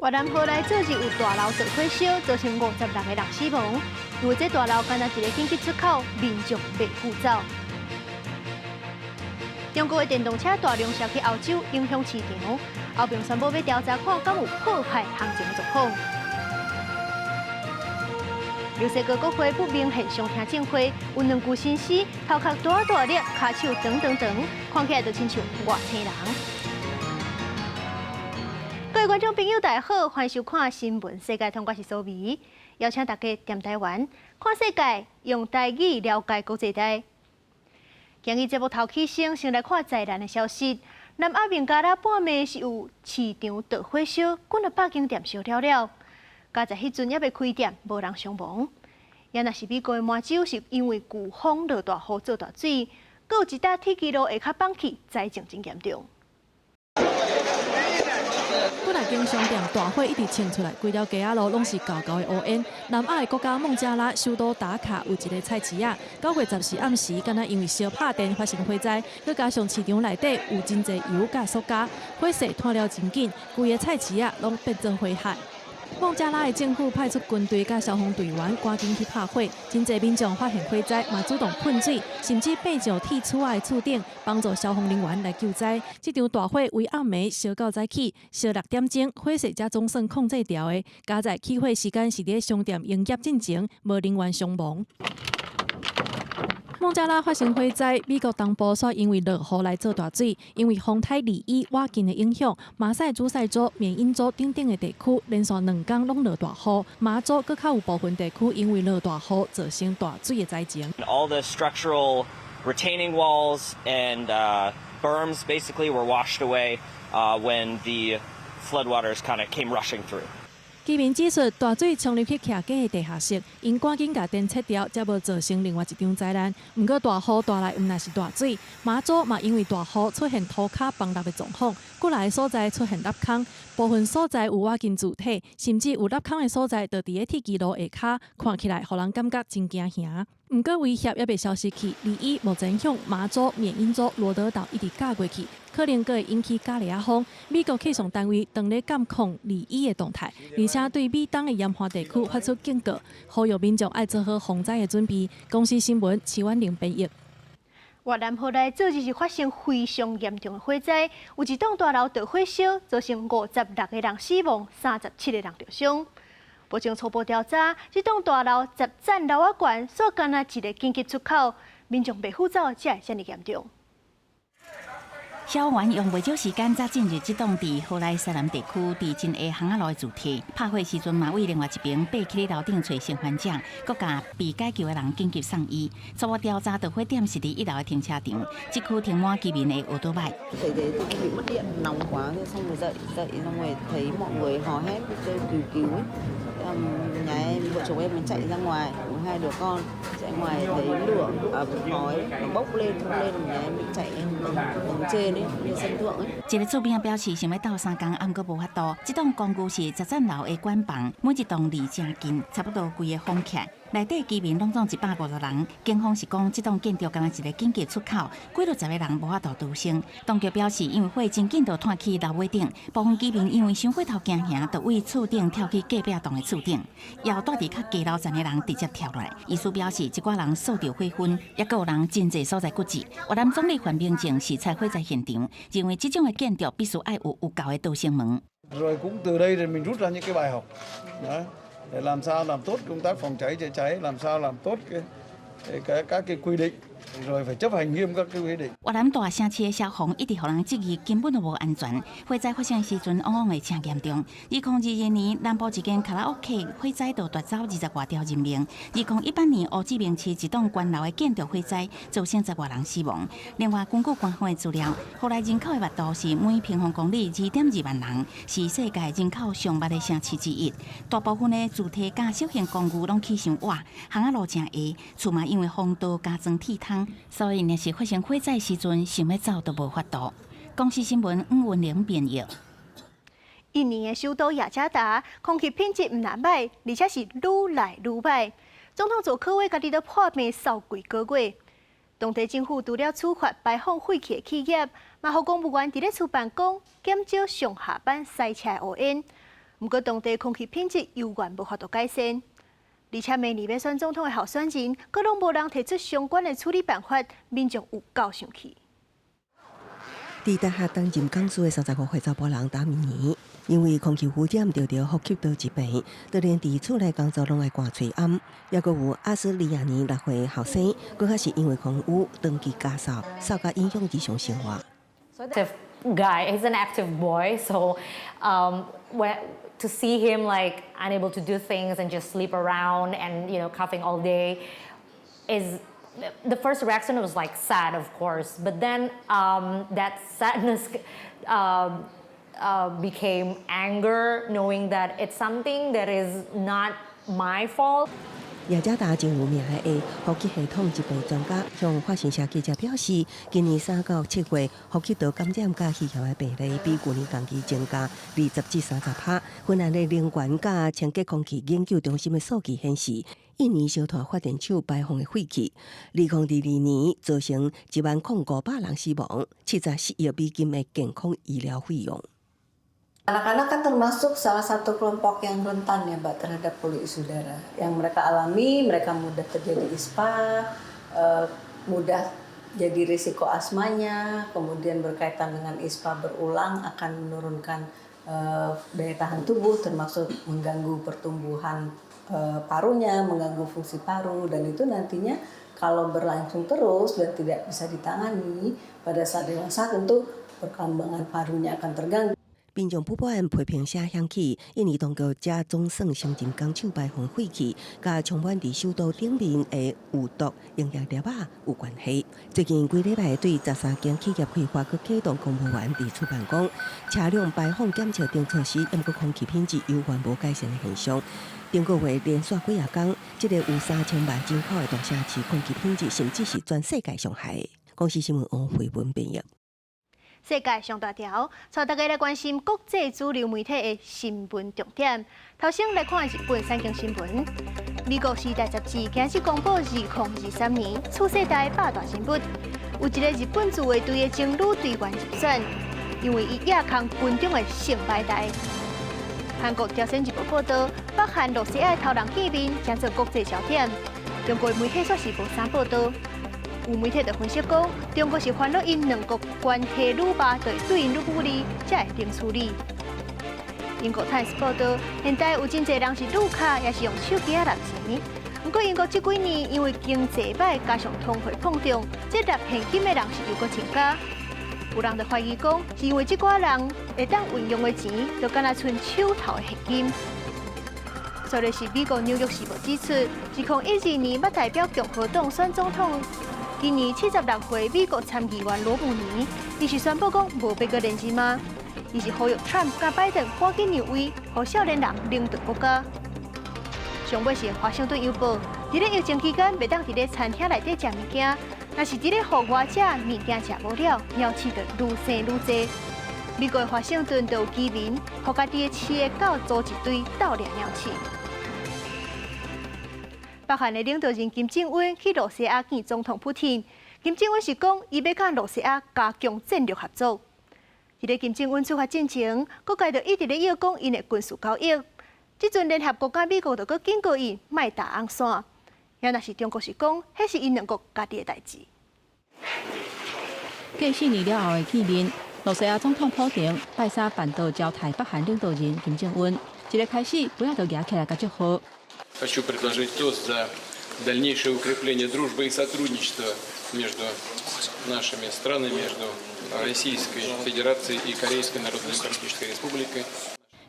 越南河内昨日有大楼着火烧，造成56个人死亡。因为这大楼干那一个紧急出口，民众袂赴走。中国的电动车大量销去欧洲，影响市场。欧盟宣布要调查看敢有破坏行情的状况。墨西哥国会不明现象听证会，有2具新尸，头壳大裂，骹手长，看起来就亲像外星人。各位观众朋友，大家好，欢迎收看新闻世界通，我是苏眉，邀请大家踮台湾看世界，用台语了解国际大。今日节目头起先来看灾难的消息。南阿明加拉半暝是有市场着火烧，滚了百间店烧了。加在迄阵还未开店，无人伤亡。也若是美国的麻州是因为飓风落大雨做大水，阁有一搭铁轨路下卡放弃，灾情真严重。本来间商店大火一直冲出来，规条街仔路拢是厚厚的乌烟。南亚的国家孟加拉首都达卡有一个菜市仔，9月14暗时，敢若因为烧拍电发生火灾，佮加上市场内底有真侪油甲塑胶，火势拖了真紧，规个菜市仔拢变做火海。孟加拉的政府派出军队甲消防队员赶紧去拍火，真侪民众发现火灾，嘛主动喷水，甚至爬上铁厝仔的厝顶，帮助消防人员来救灾。这场大火为暗暝烧到早起，烧6点钟，火势才总算控制掉的。加在起火时间是伫商店营业进前，无人员伤亡。孟加拉发生火灾，美国东部煞因为落雨来做大水，因为风台利伊瓦近的影响，马赛诸塞州、缅因州等等的地区连续2天拢落大雨，马州搁较有部分地区因为落大雨造成大水的灾情。All the structural retaining walls and berms basically were washed away when the floodwaters kind of came rushing through. 居民指出，大水冲入去徛街的地下室，因赶紧把电切掉，才无造成另外一场灾难。不过大雨带来毋但是大水，马祖嘛因为大雨出现土骹崩塌的状况，过来的所在出现凹坑，部分所在有瓦金主体，甚至有凹坑的所在，就伫咧铁轨路下骹，看起来互人感觉真惊吓。不过威胁也未消失去，利伊目前向马祖、缅因州、罗德岛一直架过去，可能阁会引起加利亚风。美国气象单位当咧监控利伊的动态，而且对美东的严寒地区发出警告，呼吁民众爱做好防灾的准备。公司新闻齐婉玲编译。越南河内昨日是发生非常严重的火灾，有一栋大楼着火烧，造成56个人死亡，37个人受伤。目前初步调查，这栋大楼10层楼仔悬，所干那一个紧急出口，民众袂赴走，才会这么严重。消防员用袂少时间才进入这栋伫河内西南地区地震下巷仔路的主题。拍火时阵，嘛为另外一边爬起楼顶找生还者，搁甲被解救的人紧急送医。初步调查，着火点是伫1楼的停车场，这区停满居民的ô tô bike。Bị mất điện nóng quá, xong rồi dậy xong rồi thấy mọi người hò hét cứu ấy. Nhà em vợ chồng em chạy ra ngoài, hai đứa con chạy ngoài thấy lửa khói nó bốc lên nhà em bị chạy lên tầng trên ấy, lên sân thượng ấy. 一个厝边表示想要斗3工，暗过无法度。这栋公寓是10层楼的管房，每一栋离正近，差不多规个封起来。内底居民拢总150人，警方是讲，这栋建筑敢若一个紧急出口，几落10个人无法度逃生。当局表示，因为火真紧就拖去楼尾顶，部分居民因为伤火头惊吓，就为厝顶跳去隔壁栋的厝顶，也有住伫较低楼层的人直接跳落来。医师表示，一寡人受到火熏，也阁有人真侪所在骨折。越南总理范明正视察火灾现场，认为这种的建筑必须要有够的逃生门。Rồi cũng từ đây thì mình rút ra những cái bài học. Đó. Để làm sao làm tốt công tác phòng cháy chữa cháy, làm sao làm tốt các cái quy định, rồi phải chấp hành nghiêm các cái quy định. 越南大城市的消防一直予人质疑根本就无安全。火灾发生时阵，往往会真严重。2022年，南部一间卡拉 OK 火灾就夺走20外条人命。2018年，乌志明市一栋关楼的建筑火灾，造成10外人死亡。另外，根据官方的资料，河内人口的密度是每平方公里2.2万人，是世界人口上密的城市之一。大部分的主体甲小型公寓拢起伤瓦，巷仔路真狭，厝嘛因为风道加装铁窗，所以若是发生火灾时阵，想要走都无法度。公司新闻吴文玲编译。印尼的首都雅加达空气品质唔难歹，而且是愈来愈歹。总统佐科威家己都破病扫几个月。当地政府除了处罚排放废气的企业，嘛，互公务员伫咧厝办公减少上下班塞车的乌烟。不过当地空气品质犹原无法度改善。而且明年要选总统的候选人，阁拢无人提出相关的处理办法，民众有够生气。伫大学担任讲师的35岁查甫人打明年，因为空气污染得呼吸道疾病，就连伫厝内工作拢爱挂喙暗。也阁有阿斯利亚年6岁后生，佫较是因为空污长期加扫，扫甲影响日常生活。Guy, he's an active boy, so to see him like unable to do things and just sleep around and coughing all day is the first reaction was like sad, of course, but then that sadness became anger, knowing that it's something that is not my fault. 雅加达真有名的呼吸系统疾病专家向法新社记者表示，今年3到7月呼吸道感染甲气候的病例比去年同期增加20至30%。芬兰的能源甲清洁空气研究中心的数据显示，印尼小团发电厂排放的废气，2022年造成10500人死亡，74亿美金的健康医疗费用。 Anak-anak kan termasuk salah satu kelompok yang rentan ya Mbak terhadap polusi udara. Yang mereka alami, mereka mudah terjadi ISPA, mudah jadi risiko asmanya, kemudian berkaitan dengan ISPA berulang akan menurunkan daya tahan tubuh termasuk mengganggu pertumbuhan parunya, mengganggu fungsi paru dan itu nantinya kalau berlangsung terus dan tidak bisa ditangani pada saat dewasa tentu perkembangan parunya akan terganggu. 民众普遍批评声响起，印尼当局才总算承认工厂排放废气，甲充满伫首都顶面的有毒营业粒仔有关系。最近几礼拜对13间企业开发佮启动公务员伫出办讲，车辆排放检测等措施，毋过空气品质犹原无改善的现象。中国话连续几啊天，这个有3000万人口的大城市空气品质甚至是全世界上海。公司新闻王慧文编译。 世界上大条，带大家来关心国际主流媒体的新闻重点。头先来看日本三经新闻。美国《时代》杂志今日公布2023年次世代100大人物，有一个日本自卫队的情侣队员入选，因为伊亚康军中的性白带。韩国朝鲜日报报道，北韩罗西亚头人见面将做国际焦点。中国媒体却是无啥报道。 有媒体就分析讲，中国是烦恼因两国关系愈恶，就对因愈不利，才会零处理。英国《Times》报道，现在有真侪人是绿卡，也是用手机啊纳钱。不过英国这几年因为经济歹，加上通货膨胀，这纳现金的人是又搁增加。有人就怀疑讲，是因为这寡人会当运用的钱，就敢若剩手头的现金。 昨日是美国《纽约时报》指出，2012年要代表共和党选总统。今年76岁美国参议员罗姆尼，伊是宣布讲无要阁连任吗？伊是呼吁 Trump 甲拜登赶紧让位，让少年人领导国家。上尾是《华盛顿邮报》，伫咧疫情期间袂当伫咧餐厅内底食物件，若是伫咧户外食物件食无了，鸟鼠就愈生愈多。美国的华盛顿就有居民，互家己的饲的狗组一堆斗掠鸟鼠。 北韩的领导人金正恩去罗西亚见总统普京。金正恩是讲，伊要甲罗西亚加强战略合作。伫咧金正恩出发进前，国界就一直咧要讲因的军事交易。即阵联合国甲美国就搁警告伊莫打红线。也若是中国是讲，迄是因两国家己的代志。继4年了后的见面，罗西亚总统普京拜三办到招待北韩领导人金正恩，一个开始不要就举起来甲祝贺。 Хочу предложить тост за дальнейшее укрепление дружбы и сотрудничества между нашими странами, между Российской Федерацией и Корейской Народно-Демократической Республикой.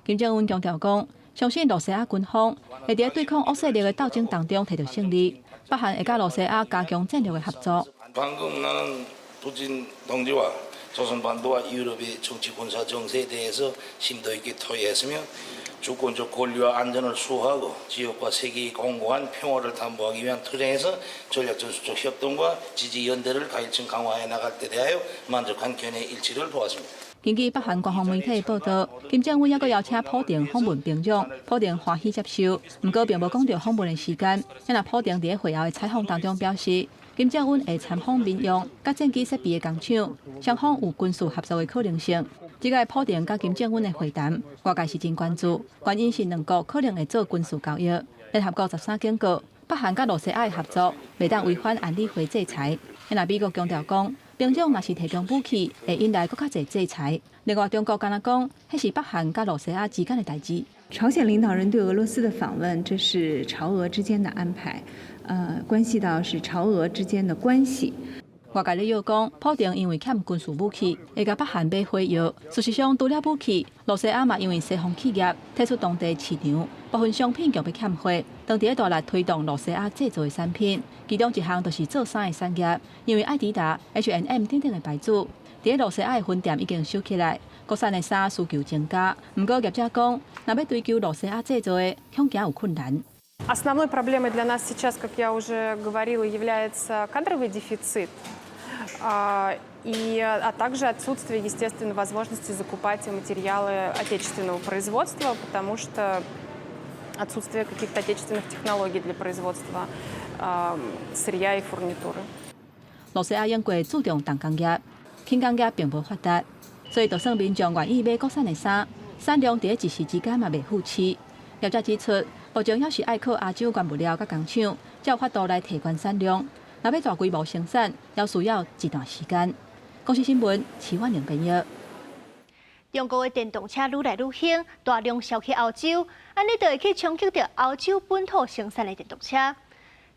金正恩强调讲，相信罗西亚军方会伫对抗恶势力的斗争当中摕到胜利，北韩会甲罗西亚加强战略的合作。 방금 나는 푸틴 동지와 조선반도와 유럽의 정치 군사 정세에 대해서 심도 있게 토의했으며. 주권적 권리와 안전을 수호하고 지역과 세계의 공고한 평화를 담보하기 위한 투쟁에서 전략전술적 협동과 지지 연대를 가일층 강화해 나갈 때 대하여 만족한 견해 일치를 보았습니다. 根据北韩官方媒体报道，金正恩也阁邀请普京访问平壤，普京欢喜接受，不过并无讲到访问的时间。因为普京伫会后的采访当中表示，金正恩会参访民用甲战机设备的工厂，双方有军事合作的可能性。这个普丁甲金正恩的会谈，外界是真关注，原因是两国可能会做军事交易。联合国13警告，北韩甲罗西亚的合作未当违反安理会制裁。因为美国强调讲，平壤若是提供武器，会引来更加侪制裁。另外，中国敢若讲，迄是北韩甲罗西亚之间的代志。朝鲜领导人对俄罗斯的访问，这是朝俄之间的安排，关系到是朝俄之间的关系。外界咧又讲，普丁因为欠军事武器，会甲北韩买火药。事实上，除了武器，罗西亚嘛因为西方企业退出当地市场，部分商品强被欠货，当地大力推动罗西亚制造的产品。其中一项就是做衫的产业，因为爱迪达、H&M 等等的牌子，伫罗西亚的分店已经收起来，国产的衫需求增加。不过业者讲，若要追求罗西亚制造的，恐惊有困难。Основной проблемой для нас сейчас, как я уже говорила, является кадровый дефицит. А также отсутствие, естественно, возможности закупать материалы отечественного производства, потому что отсутствие каких-то отечественных технологий для производства сырья и фурнитуры. 罗西亚因过注重重工业，轻工业并无发达，所以就算民众愿意买国产的衫，产量伫一时之间嘛袂付起。业者指出，目前还是爱靠亚洲原物料甲工厂，才有法度来提悬产量。若要大规模生产，要需要一段时间。公司新闻，齐婉玲编译。中国的电动车愈来愈兴，大量销去欧洲，安尼就会去冲击到欧洲本土生产的电动车。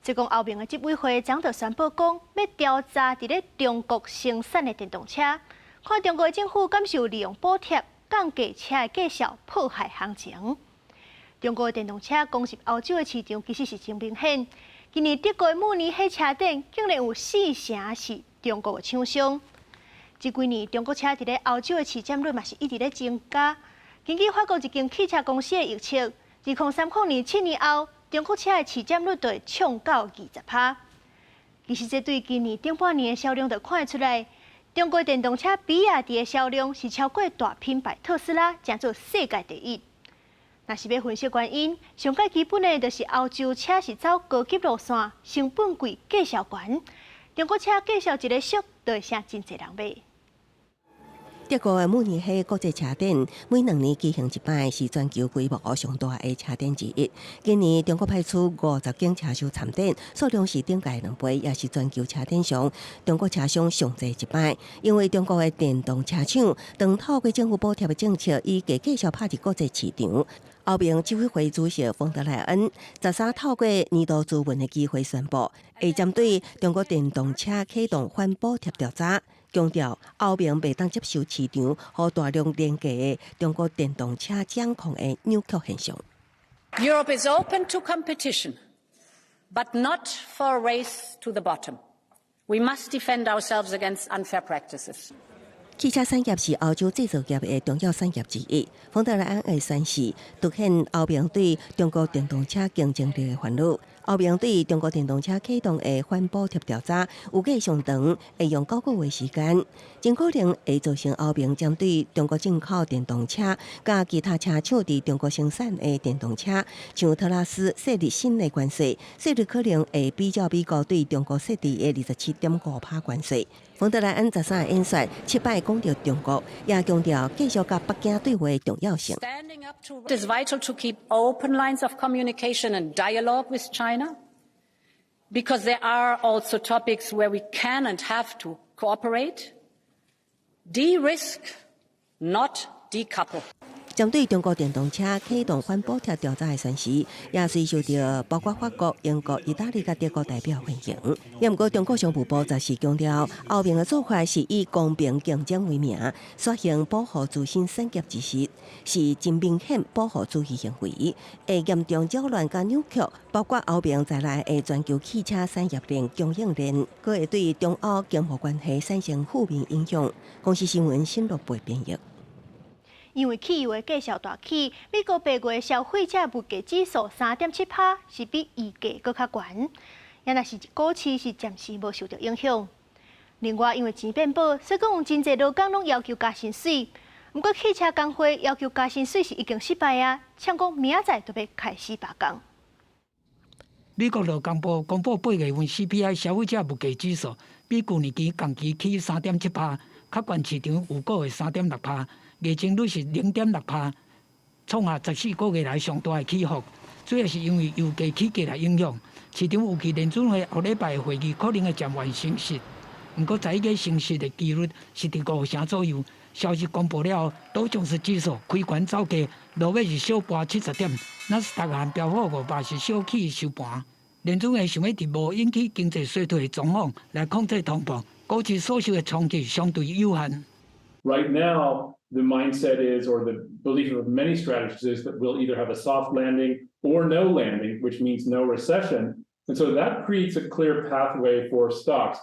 即讲欧盟的执委会昨就宣布讲，要调查伫咧中国生产的电动车，看中国的政府敢是有利用补贴降价车的价销迫害行情。中国的电动车攻入欧洲的市场，其实是真明显。今年德国的慕尼黑车展竟然有4成是中国的厂商。这几年中国车伫咧欧洲的市占率嘛是一直咧增加。根据法国一间汽车公司的预测，2030年7年后，中国车的市占率就会冲到20%。其实这对今年顶半年的销量就看得出来，中国电动车比亚迪的销量是超过大品牌特斯拉，争做世界第一。若是要分析原因，上界基本的就是欧洲车是走高级路线，成本贵，价销悬。中国车价销一个俗，就会省真侪人买。德国的慕尼黑国际车展每2年举行一摆，是全球规模上大的车展之一。今年中国派出50间车商参展，数量是顶届2倍，也是全球车展上中国车商上侪一摆。因为中国的电动车厂当透过政府补贴的政策，以低价销拍入国际市场。欧盟执委会主席冯德莱恩13透过年度咨文的机会宣布，会针对中国电动车启动反补贴调查。强调欧盟未当接受市场和大量廉价的中国电动车掌控的扭曲现象。Europe is open to competition, but not for a race to the bottom. We must defend ourselves against unfair practices. 汽车产业是欧洲制造业的重要产业之一。冯德莱恩的宣示凸显欧盟对中国电动车竞争力的烦恼。欧盟对中国电动车启动的反补贴调查，有计上长，会用9个月时间，真可能会造成欧盟将对中国进口电动车甲其他车厂伫中国生产的电动车，像特拉斯设立新的关税，税率可能会比较美国对中国设定的27.5%关税。冯德莱恩13演说7摆讲到中国，也强调继续甲北京对话的重要性。It is vital to keep open lines of communication and dialogue with China, because there are also topics where we can and have to cooperate, de-risk, not decouple. 针对中国电动车启动反补贴调查的宣示，也是受到包括法国、英国、意大利和德国代表欢迎。不过，中国商务部则是强调，欧盟的做法是以公平竞争为名，实行保护自身产业知识，是真明显保护主义行为，会严重扰乱和扭曲包括欧盟在内的全球汽车产业链供应链，佫会对中欧经贸关系产生负面影响。公司新闻新乐培编译。因为汽油的价销大起，美国8月消费者物价指数3.7%，是比预计佫较悬。也若是股市是暂时无受到影响。另外，因为钱变薄，所以讲有真侪劳工拢要求加薪水。不过，汽车工会要求加薪水是已经失败啊，呛讲明仔载就要开始罢工。美国劳工部公布8月份 CPI 消费者物价指数，比去年同期起3.7%，较悬市场预估的3.6%，月增率是0.6%，创下14个月来上大的起伏。主要是因为油价起价来影响，市场预期联准会后礼拜的会议可能会暂缓升息。不过，在个升息的几率是伫5%左右。消息公布了后，道琼斯指数开盘走低，落尾是小跌70点，纳斯达克和标普500是小起收盘。联准会想要伫无引起经济衰退的状况来控制通膨，股市所受的冲击相对有限。Right now, the mindset is, or the belief of many strategists is that we'll either have a soft landing or no landing, which means no recession, and so that creates a clear pathway for stocks.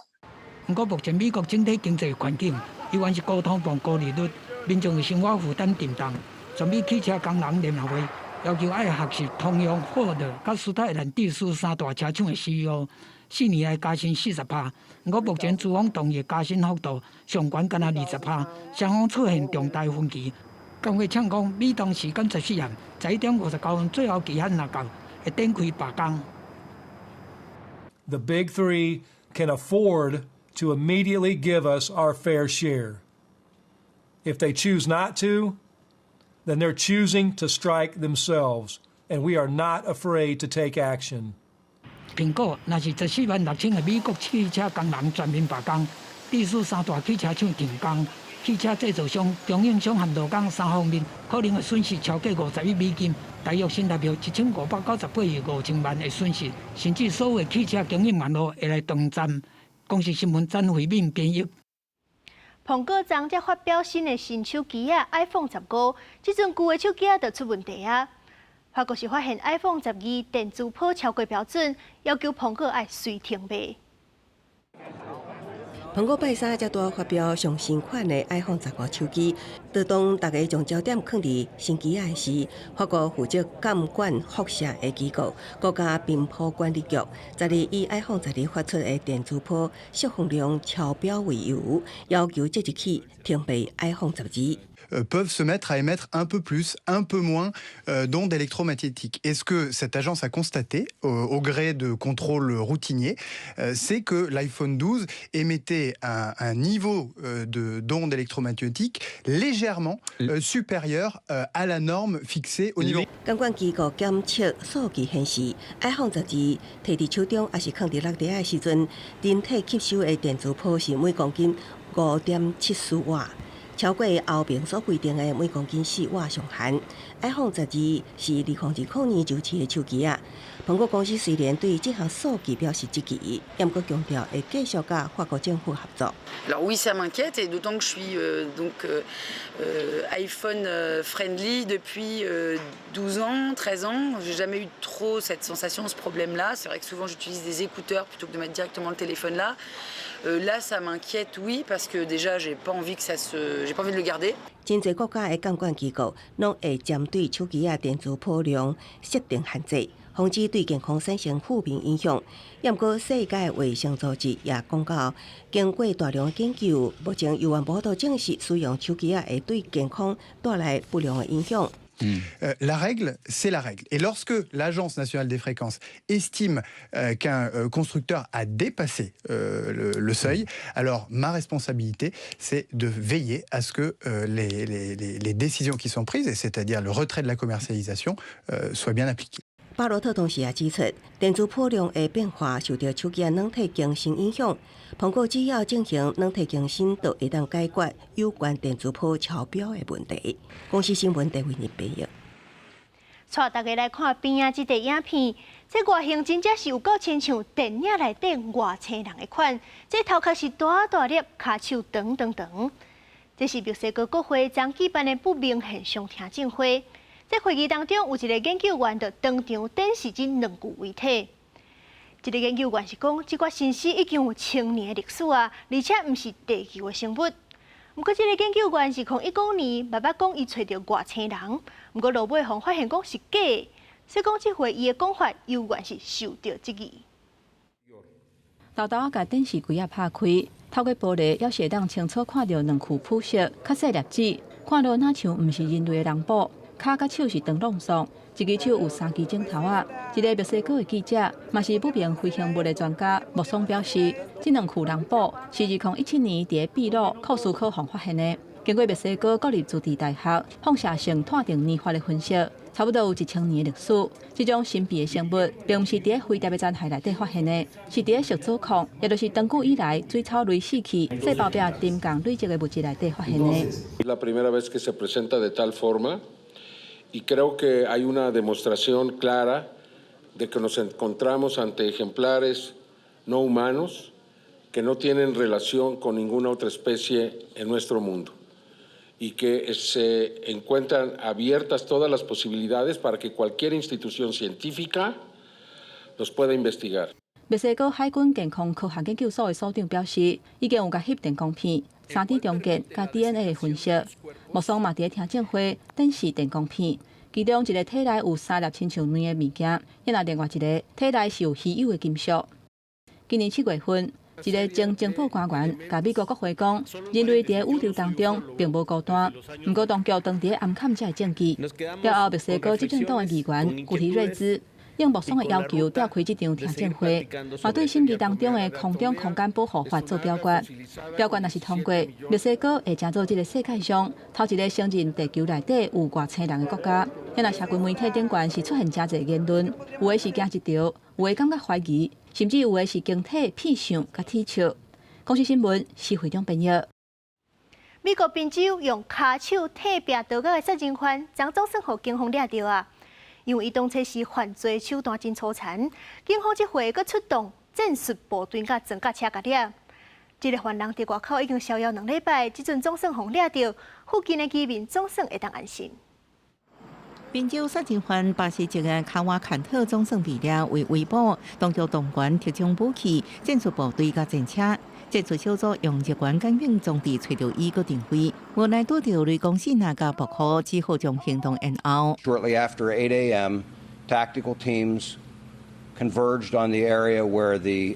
不过，目前美国整体经济环境依然是高通膨、高利率，民众的生活负担沉重。全美汽车工人联合会要求爱学习通用、福特、甲斯泰兰地区3大车厂的 CEO， 4年来加薪40%。不过，目前资方同意的加薪幅度上悬敢若20%，双方出现重大分歧。工会呛讲，美东时间14日11:59分最后期限若到，会展开罢工。The big three can afford to immediately give us our fair share. If they choose not to, then they're choosing to strike themselves, and we are not afraid to take action. 苹果那是146000个美国汽车工人全面罢工，地区3大汽车厂停工，汽车制造商、供应商和劳工3方面可能会损失超过50亿美金，大约新台币1598亿5000万的损失，甚至所有的汽车供应网络会来断站。公司新闻詹慧敏编译。苹果昨才发表新手机iPhone 15，这阵旧的手机就出问题啊。法国是发现 iPhone 12电子波超过标准，要求苹果要随停卖。苹果拜三才多发表上新款的 iPhone 15手机，当大家将焦点放伫新机的时，法国负责监管辐射的机构国家频谱管理局，昨日以 iPhone 12发出的电子波释放量超标为由，要求即日起停卖 iPhone 12。peuvent se mettre à émettre un peu plus, un peu moins d'ondes électromagnétiques. Et ce que cette agence a constaté, au gré de contrôles routiniers, c'est que l'iPhone 12 émettait un niveau d'ondes électromagnétiques légèrement supérieur à la norme fixée au niveau. 监管机构检测数据显示 ，iPhone 12摕伫手中还是放伫落地的时阵，人体吸收的电磁波是每公斤5.74瓦。超过后面所规定的每公斤4瓦上限。iPhone 12是2020年就市的手机啊。苹果公司虽然对这项数据表示积极，但阁强调会继续甲法国政府合作。Alors oui, ça m'inquiète et d'autant que je suis iPhone friendly depuis 12 ans, 13 ans. J'ai jamais eu trop cette sensation, ce problème-là. C'est vrai que souvent j'utilise des écouteurs plutôt que de mettre directement le téléphone là. Là, ça m'inquiète, oui, parce que déjà, j'ai pas envie de le garder. 真侪国家的监管机构拢会针对手机啊电磁波量设定限制，防止对健康产生负面影响。不过，世界卫生组织也讲到，经过大量的研究，目前有无法证实使用手机啊会对健康带来不良的影响。La règle, c'est la règle. Et lorsque l'Agence nationale des fréquences estime qu'un constructeur a dépassé le seuil, alors ma responsabilité, c'est de veiller à ce que les décisions qui sont prises, c'est-à-dire le retrait de la commercialisation, soient bien appliquées. 巴洛特同时也指出，电磁波量的变化受到手机的软体更新影响。苹果只要进行软体更新，就会当解决有关电磁波超标的问题。公司新闻陈慧敏编译。带大家来看边啊，这个影片，这外形真正是有够亲像电影内底外星人的款。这头壳是大大粒，骹手长长长。这是墨西哥国会将举办的不明现象听证会。在会议当中，有一个研究员就当场展示这2具遗体。这个研究员是讲，这块新尸已经有1000年的历史啊，而且不是地球的生物。不过，这个研究员是2019年爸爸讲伊找到外星人，不过落尾后发现讲是假的，所以讲这回伊的讲法有原是受到质疑。豆豆甲电视柜拍开，透过玻璃要是当清楚看到2具铺设较细粒子，看落哪像不是人类的人骨。脚甲手是长long上，一支手有3支镜头啊。一个墨西哥的记者，嘛是不明飞行物的专家，穆松表示，这2具人堡是2017年伫秘鲁库斯科防发现的。经过墨西哥国立自治大学放射性碳定年法的分析，差不多有1000年的历史。这种神秘的生物，并不是伫飞碟的残骸内底发现的，是伫石组矿，也就是长久以来水草类死去、细胞壁沉降累积的物质内底发现的。La primera vez que se presenta de tal forma, y creo que hay una demostración clara de que nos encontramos ante ejemplares no humanos que no tienen relación con ninguna otra especie en nuestro mundo y que se encuentran abiertas todas las posibilidades para que cualquier institución científica los pueda investigar. 墨西哥海军健康科学研究所的所长表示，已经有甲翕电光片、3D 重建加 DNA 的分析。穆松嘛伫听证会展示电光片，其中一个体内有3粒亲像卵的物件，也那另外一个体内是有稀有的金属。今年7月份，一个前情报官员甲美国国会讲，人类伫宇宙当中并无孤单，不过当局当伫暗砍这个证据。了后，墨西哥执政党的议员古提瑞兹应穆松的要求，召开这场听证会，嘛对审议当中的空中空间保护法做表决。表决若是通过，墨西哥会成做这个世界上头一个承认地球内底有外星人的国家。因为社群媒体顶悬是出现真侪言论，有的是惊一跳，有的感觉怀疑，甚至有的是经体片相甲铁笑。公视新闻是会长朋友。美国宾州用骹手踢壁逃跑的杀人犯，张总算被警方抓到啊！因为伊当初是犯罪手段真粗残，警方这回阁出动战术部队甲装甲车甲抓。这个犯人伫外口已经逍遥2礼拜，即阵总算被抓到，附近的居民总算会当安心。宾州杀人犯巴西籍的卡瓦坎特总算被抓，为围捕，当局动员特种武器、战术部队甲战车。这次小组用日元干警装置找到伊个定位，无奈拄到雷公线甲爆破，只好将行动延后。Shortly after 8 a.m., tactical teams converged on the area where the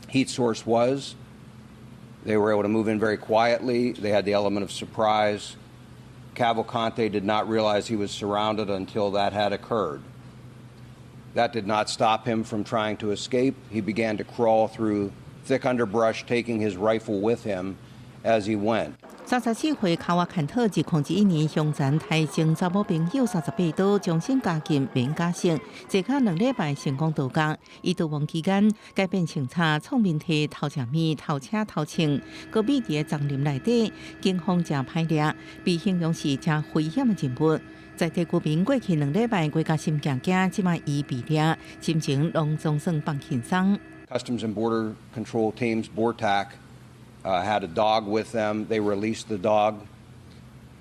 heat source was. They were able to move in very quietly. They had the element of surprise. Cavalcante did not realize he was surrounded until that had occurred. That did not stop him from trying to escape. He began to crawl through thick underbrush, taking his rifle with him as he went. 34岁卡瓦坎特2011年凶残杀生查某朋友38刀，终身监禁免假释，最近2礼拜成功逃脱。伊逃亡期间改变穿插创面体、偷食米、偷车、偷枪，搁秘伫丛林内底，警方正歹掠，被形容是真危险的人物。在地居民过去2礼拜过甲心惊惊，即摆伊被掠，心情拢总算放轻松。Customs and Border Control teams, BORTAC, had a dog with them. They released the dog.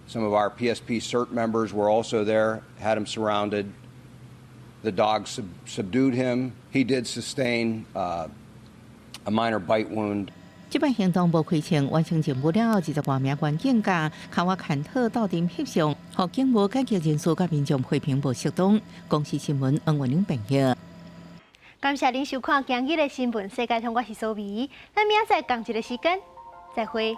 Some of our PSP CERT members were also there, had him surrounded. The dog subdued him. He did sustain a minor bite wound. 这摆行动无亏欠，完成任务了20多名员警甲卡瓦坎特斗阵翕相，互警务解决人士甲民众和平无适当。公视新闻恩文玲朋友。感谢您收看今日的新闻世界通，我是苏眉，咱明仔载同一个时间再会。